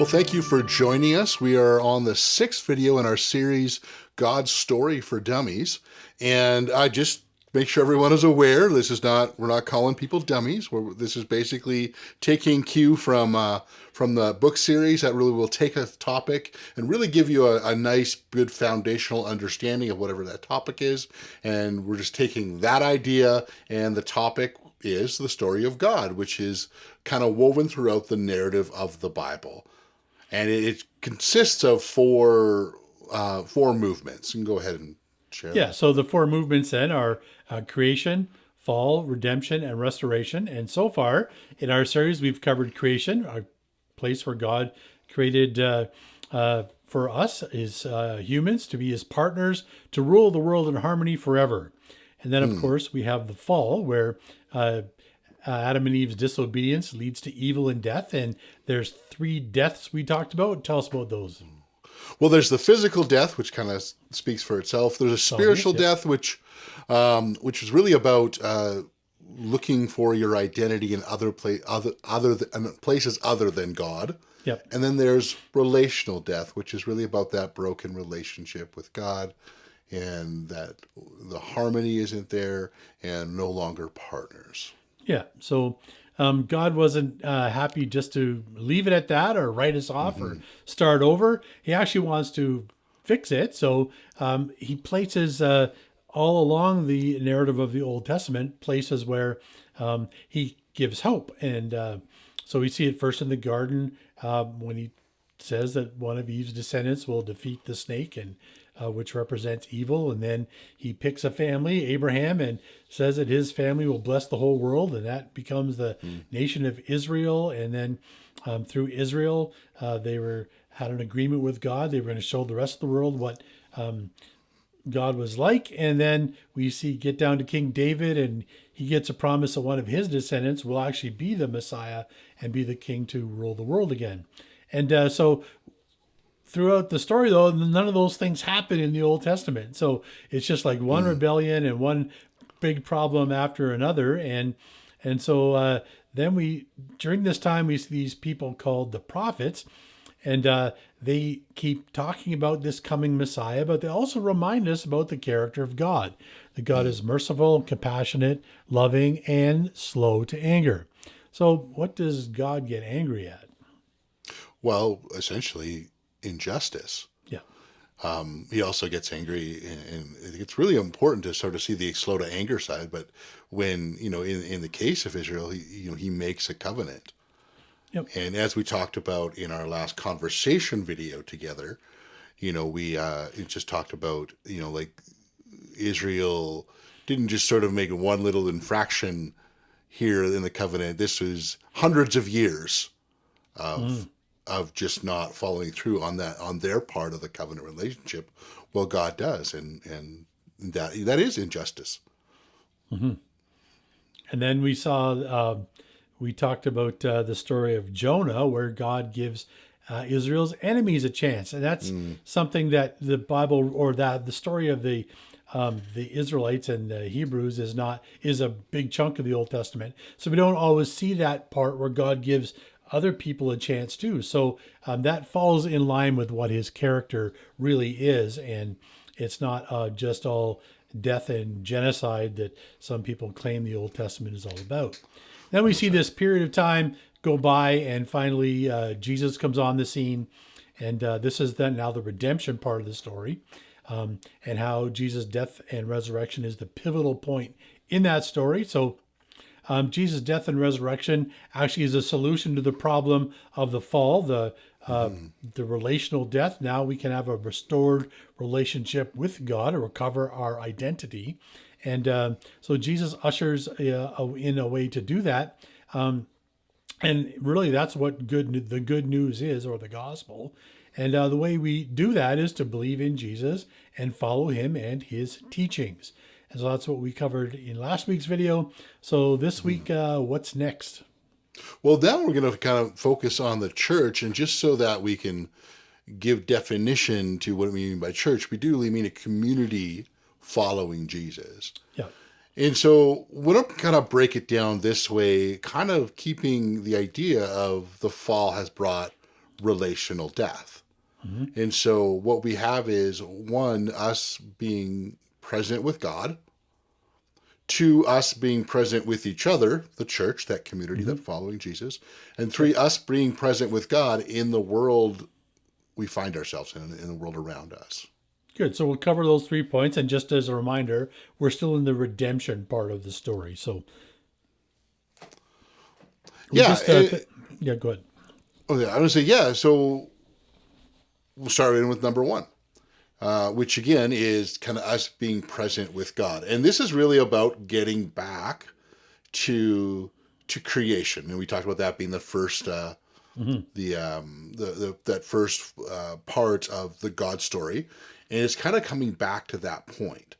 Well, thank you for joining us. We are on the sixth video in our series, God's Story for Dummies. And I just make sure everyone is aware, we're not calling people dummies. This is basically taking cue from the book series that really will take a topic and really give you a nice, good foundational understanding of whatever that topic is. And we're just taking that idea, and the topic is the story of God, which is kind of woven throughout the narrative of the Bible. And it consists of four movements. You can go ahead and share. Yeah, so the four movements then are creation, fall, redemption, and restoration. And so far in our series, we've covered creation, a place where God created for us as humans to be his partners, to rule the world in harmony forever. And then, of course, we have the fall, where Adam and Eve's disobedience leads to evil and death. And there's three deaths we talked about. Tell us about those. Well, there's the physical death, which kind of speaks for itself. There's a spiritual death, which is really about looking for your identity in places other than God. Yep. And then there's relational death, which is really about that broken relationship with God, and that the harmony isn't there and no longer partners. Yeah. So God wasn't happy just to leave it at that or write us off or start over. He actually wants to fix it. So he places all along the narrative of the Old Testament places where he gives hope. And so we see it first in the garden when he says that one of Eve's descendants will defeat the snake, and which represents evil. And then he picks a family, Abraham, and says that his family will bless the whole world, and that becomes the nation of Israel. And then through Israel, they had an agreement with God. They were going to show the rest of the world what God was like. And then we get down to King David, and he gets a promise that one of his descendants will actually be the Messiah and be the king to rule the world again. And so throughout the story, though, none of those things happen in the Old Testament. So it's just like one rebellion and one big problem after another. And so then during this time, we see these people called the prophets, and they keep talking about this coming Messiah, but they also remind us about the character of God. That God is merciful, compassionate, loving, and slow to anger. So what does God get angry at? Well, essentially, injustice. Yeah. He also gets angry, and it's really important to sort of see the slow to anger side. But when, in the case of Israel, he makes a covenant. Yep. And as we talked about in our last conversation video together, we just talked about, like Israel didn't just sort of make one little infraction here in the covenant. This was hundreds of years of just not following through on their part of the covenant relationship. Well, God does, and that is injustice. Mm-hmm. And then we talked about the story of Jonah, where God gives Israel's enemies a chance, and that's something that the Bible, or that the story of the Israelites and the Hebrews is a big chunk of the Old Testament. So we don't always see that part where God gives other people a chance too. So that falls in line with what his character really is. And it's not just all death and genocide that some people claim the Old Testament is all about. Then we see this period of time go by, and finally Jesus comes on the scene. And this is then now the redemption part of the story, and how Jesus' death and resurrection is the pivotal point in that story. So Jesus' death and resurrection actually is a solution to the problem of the fall, the relational death. Now we can have a restored relationship with God, or recover our identity. And so Jesus ushers in a way to do that. And really, that's what the good news is, or the gospel. And the way we do that is to believe in Jesus and follow him and his teachings. And so that's what we covered in last week's video. So this week, what's next? Well, now we're going to kind of focus on the church, and just so that we can give definition to what we mean by church, we do really mean a community following Jesus. Yeah. And so we're going to kind of break it down this way, kind of keeping the idea of the fall has brought relational death. And so what we have is, one, us being present with God, two, us being present with each other, the church, that community that following Jesus, and three, us being present with God in the world we find ourselves in the world around us. Good. So we'll cover those 3 points. And just as a reminder, we're still in the redemption part of the story. So Yeah. yeah, go ahead. Okay, I would say, yeah, so we'll start in with number one, which again is kind of us being present with God. And this is really about getting back to creation. And we talked about that being the first, that first part of the God story. And it's kind of coming back to that point.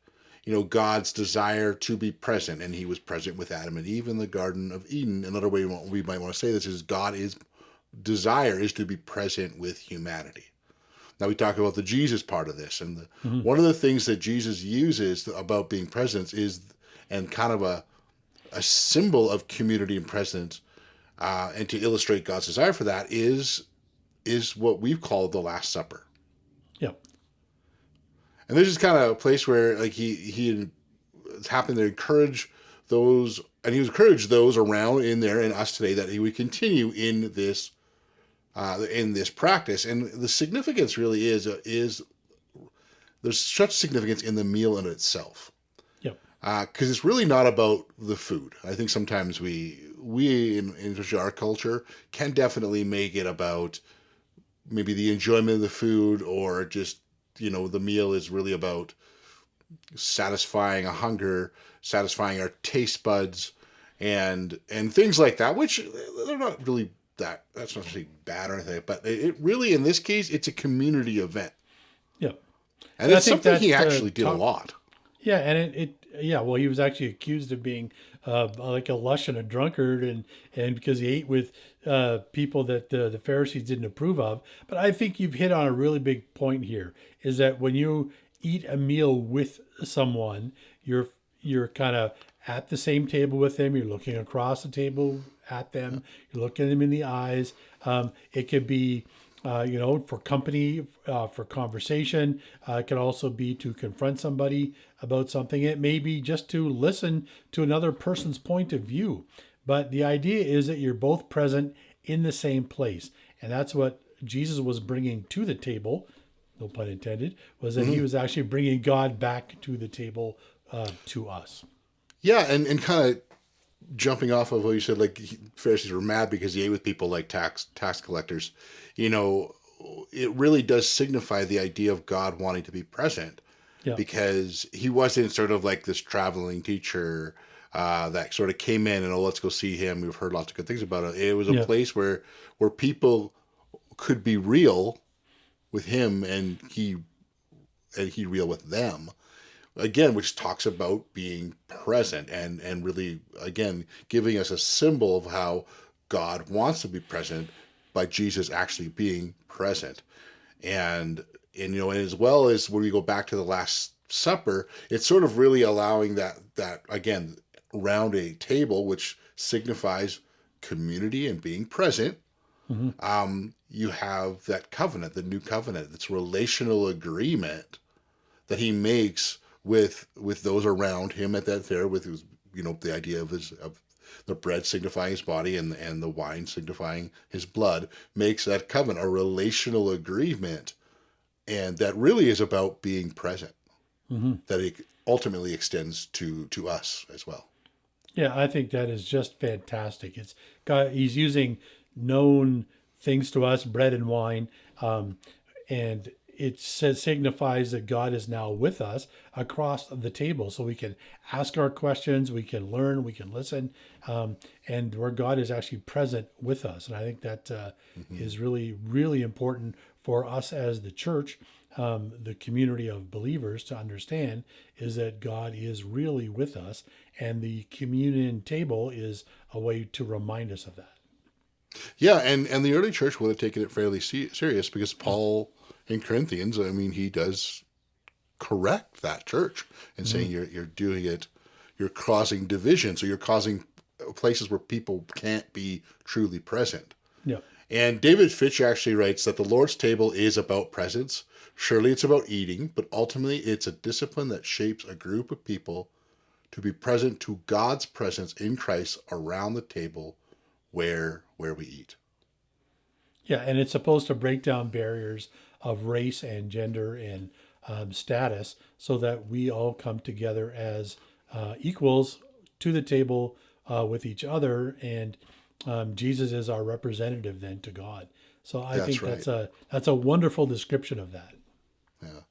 God's desire to be present, and he was present with Adam and Eve in the Garden of Eden. Another way we might want to say this is God's desire is to be present with humanity. Now we talk about the Jesus part of this, and one of the things that Jesus uses about being present is, and kind of a symbol of community and presence, and to illustrate God's desire for that is what we've called the Last Supper. Yeah. And this is kind of a place where, like, he happened to encourage those, and he was encouraged those around in there and us today that he would continue in this practice. And the significance really is there's such significance in the meal in itself. Yep. Because it's really not about the food. I think sometimes we in especially our culture can definitely make it about maybe the enjoyment of the food, or just, the meal is really about satisfying a hunger, satisfying our taste buds, and things like that, which they're not really that's not to say bad or anything, but it really, in this case, it's a community event. Yeah. And it's something he actually did a lot. Yeah. And well, he was actually accused of being like a lush and a drunkard, and because he ate with people that the Pharisees didn't approve of. But I think you've hit on a really big point here, is that when you eat a meal with someone, you're kind of at the same table with them. You're looking across the table at them. You're looking them in the eyes. It could be, for company, for conversation. It could also be to confront somebody about something. It may be just to listen to another person's point of view. But the idea is that you're both present in the same place. And that's what Jesus was bringing to the table, no pun intended, was that he was actually bringing God back to the table to us. Yeah, and kind of jumping off of what you said, like Pharisees were mad because he ate with people like tax collectors. It really does signify the idea of God wanting to be present, because he wasn't sort of like this traveling teacher that sort of came in and, let's go see him. We've heard lots of good things about it. It was a place where people could be real with him, and he real with them. Again, which talks about being present and really, again, giving us a symbol of how God wants to be present by Jesus actually being present. And as well as when we go back to the Last Supper, it's sort of really allowing that again, around a table, which signifies community and being present. You have that covenant, the new covenant, this relational agreement that he makes with those around him at that there, with his, the idea of the bread signifying his body and the wine signifying his blood, makes that covenant a relational agreement, and that really is about being present. That it ultimately extends to us as well. Yeah, I think that is just fantastic. It's God. He's using known things to us, bread and wine, and it signifies that God is now with us across the table, so we can ask our questions, we can learn, we can listen, and where God is actually present with us. And I think that is really, really important for us as the church, the community of believers, to understand, is that God is really with us, and the communion table is a way to remind us of that. Yeah, and the early church would have taken it fairly serious, because Paul in Corinthians, he does correct that church and saying you're doing it, you're causing division, so you're causing places where people can't be truly present. Yeah. And David Fitch actually writes that the Lord's table is about presence. Surely it's about eating, but ultimately it's a discipline that shapes a group of people to be present to God's presence in Christ around the table where we eat. Yeah, and it's supposed to break down barriers of race and gender and status so that we all come together as equals to the table with each other. And Jesus is our representative then to God. So I That's think right. that's a wonderful description of that. Yeah.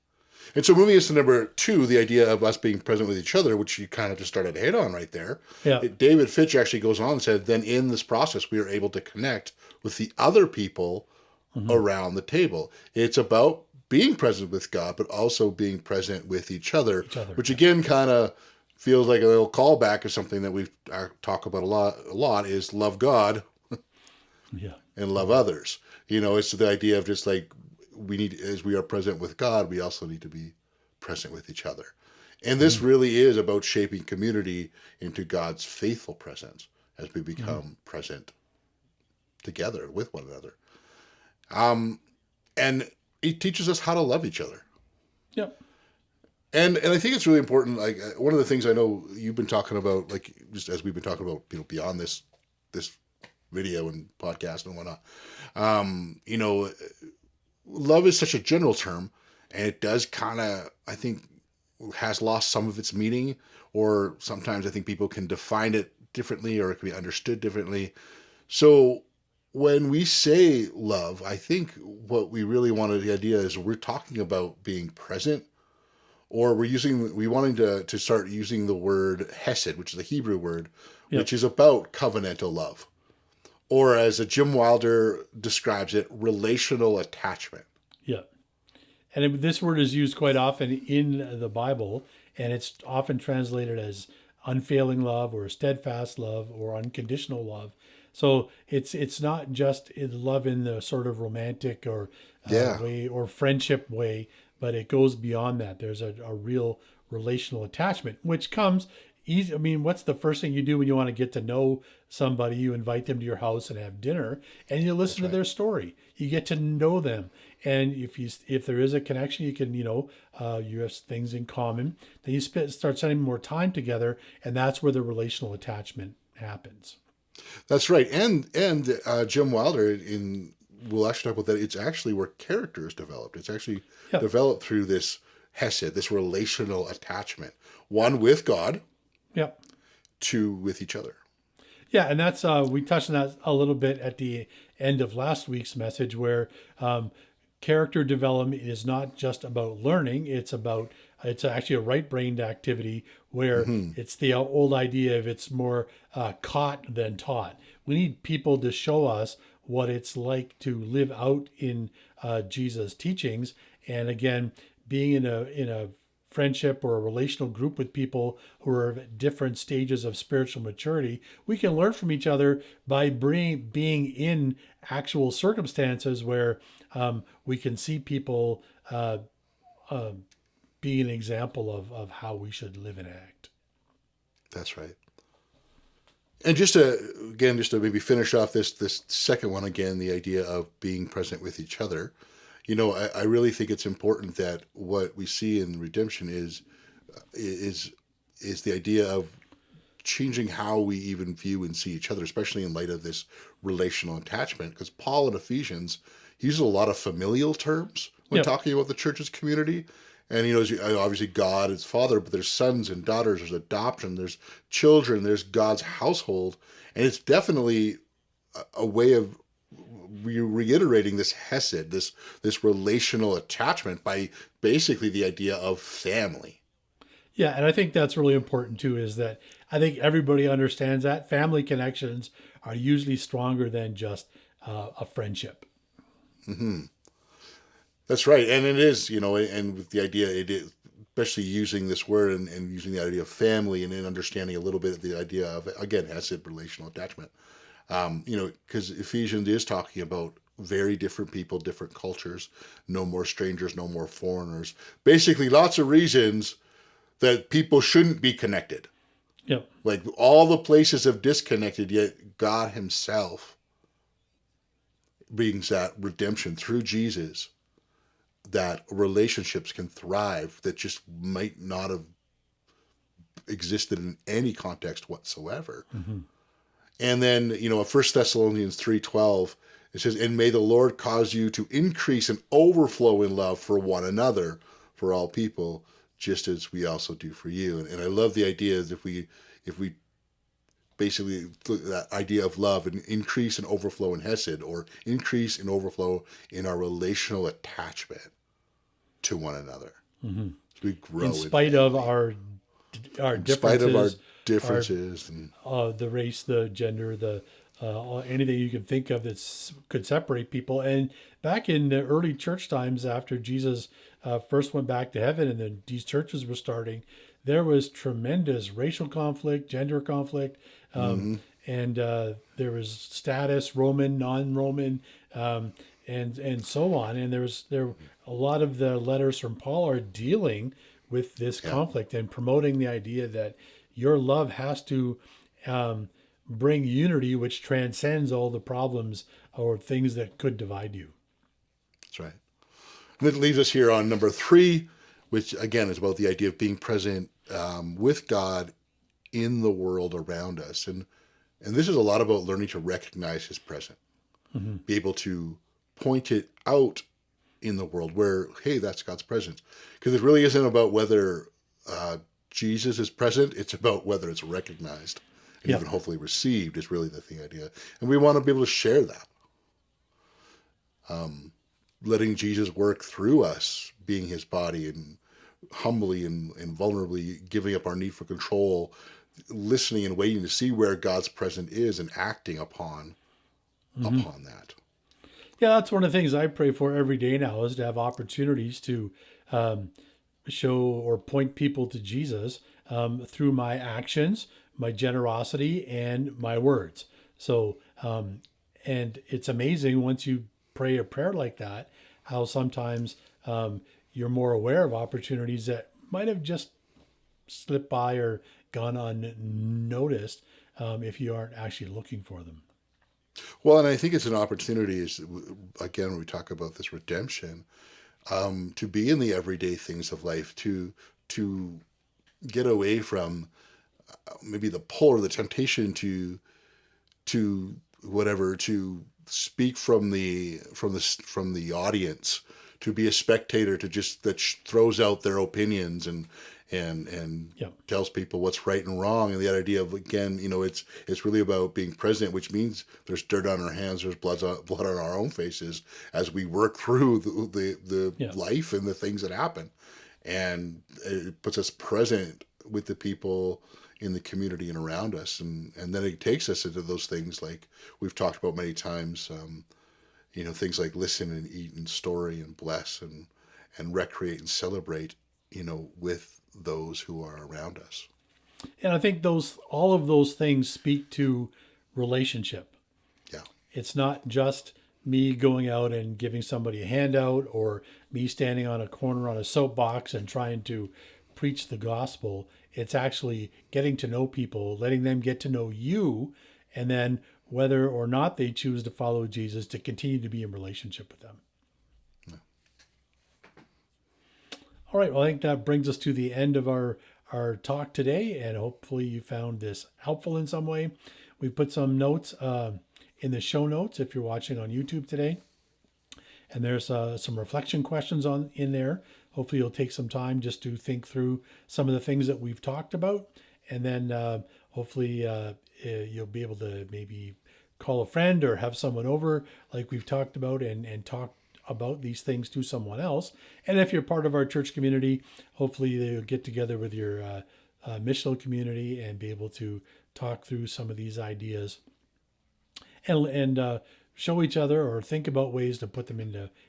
And so moving us to number 2, the idea of us being present with each other, which you kind of just started to hit on right there. Yeah. David Fitch actually goes on and said, then in this process, we are able to connect with the other people around the table. It's about being present with God, but also being present with each other, which again kind of feels like a little callback of something that we talk about a lot is love God Yeah. and love others. It's the idea of just like we need, as we are present with God, we also need to be present with each other. And this really is about shaping community into God's faithful presence as we become present together with one another. And it teaches us how to love each other. Yep. And I think it's really important. Like one of the things I know you've been talking about, like just as we've been talking about, beyond this video and podcast and whatnot. Love is such a general term, and it does kind of, I think, has lost some of its meaning, or sometimes I think people can define it differently, or it can be understood differently. So when we say love, I think what we really wanted, the idea is we're talking about being present, or we wanting to start using the word hesed, which is a Hebrew word, which is about covenantal love. Or as Jim Wilder describes it, relational attachment. Yeah. And this word is used quite often in the Bible, and it's often translated as unfailing love or steadfast love or unconditional love. So it's not just love in the sort of romantic or way or friendship way, but it goes beyond that. There's a real relational attachment, which comes easy. I mean, what's the first thing you do when you want to get to know somebody? You invite them to your house and have dinner, and you listen to their story. You get to know them, and if there is a connection, you can you have things in common. Then you start spending more time together, and that's where the relational attachment happens. That's right. And Jim Wilder we'll actually talk about that. It's actually where character is developed. It's actually developed through this hesed, this relational attachment, one with God, two with each other. Yeah, and that's we touched on that a little bit at the end of last week's message, where character development is not just about learning; it's actually a right-brained activity where it's the old idea of it's more caught than taught. We need people to show us what it's like to live out in Jesus' teachings, and again, being in a friendship or a relational group with people who are at different stages of spiritual maturity, we can learn from each other by being in actual circumstances where we can see people be an example of how we should live and act. That's right. And just to maybe finish off this second one again, the idea of being present with each other. I really think it's important that what we see in redemption is the idea of changing how we even view and see each other, especially in light of this relational attachment. Because Paul in Ephesians uses a lot of familial terms when talking about the church's community. And, obviously God is Father, but there's sons and daughters, there's adoption, there's children, there's God's household. And it's definitely a way of reiterating this hesed, this relational attachment by basically the idea of family. Yeah, and I think that's really important too, is that I think everybody understands that family connections are usually stronger than just a friendship. Mm-hmm. That's right. And it is, and with the idea, it is, especially using this word and using the idea of family and then understanding a little bit of the idea of, again, hesed, relational attachment. Because Ephesians is talking about very different people, different cultures, no more strangers, no more foreigners. Basically, lots of reasons that people shouldn't be connected. Yep. Like all the places have disconnected, yet God himself being that redemption through Jesus, that relationships can thrive that just might not have existed in any context whatsoever. Mm-hmm. And then, 1 Thessalonians 3:12, it says, and may the Lord cause you to increase and overflow in love for one another, for all people, just as we also do for you. And I love the idea is if we basically that idea of love and increase and overflow in Hesed, or increase and overflow in our relational attachment to one another. Mm-hmm. So we grow in spite of our in differences, spite of our differences, and the race, the gender, the anything you can think of that could separate people. And back in the early church times, after Jesus first went back to heaven, and then these churches were starting, there was tremendous racial conflict, gender conflict, and there was status, Roman, non-Roman, and so on. And there a lot of the letters from Paul are dealing with this conflict and promoting the idea that your love has to bring unity, which transcends all the problems or things that could divide you. that's right. And that leaves us here on number 3, which again is about the idea of being present with God in the world around us. And this is a lot about learning to recognize his presence, be able to point it out in the world where, hey, that's God's presence. Because it really isn't about whether Jesus is present, it's about whether it's recognized and even hopefully received is really the thing idea. And we want to be able to share that. Letting Jesus work through us, being his body, and humbly and vulnerably giving up our need for control, listening and waiting to see where God's presence is and acting upon that. Yeah, that's one of the things I pray for every day now, is to have opportunities to show or point people to Jesus through my actions, my generosity, and my words. So, and it's amazing once you pray a prayer like that, how sometimes you're more aware of opportunities that might have just slipped by or gone unnoticed if you aren't actually looking for them. Well, and I think it's an opportunity, is again, when we talk about this redemption, to be in the everyday things of life, to get away from maybe the pull or the temptation to whatever, to speak from the audience, to be a spectator, to just throws out their opinions and tells people what's right and wrong. And the idea of, again, it's really about being present, which means there's dirt on our hands, there's blood on our own faces as we work through the life and the things that happen. And it puts us present with the people in the community and around us. And then it takes us into those things like we've talked about many times, things like listen and eat and story and bless and recreate and celebrate, with those who are around us. And I think all of those things speak to relationship. Yeah. It's not just me going out and giving somebody a handout, or me standing on a corner on a soapbox and trying to preach the gospel. It's actually getting to know people, letting them get to know you, and then whether or not they choose to follow Jesus, to continue to be in relationship with them. Yeah. All right. Well, I think that brings us to the end of our talk today, and hopefully you found this helpful in some way. We put some notes in the show notes if you're watching on YouTube today. And there's some reflection questions in there. Hopefully you'll take some time just to think through some of the things that we've talked about. And then hopefully you'll be able to maybe call a friend or have someone over like we've talked about and talk about these things to someone else. And if you're part of our church community, hopefully you'll get together with your missional community and be able to talk through some of these ideas and show each other or think about ways to put them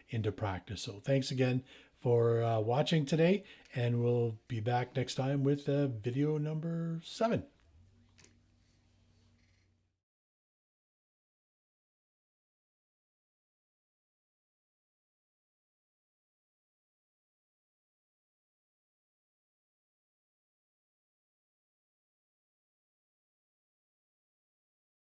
into practice. So thanks again for watching today, and we'll be back next time with video number 7.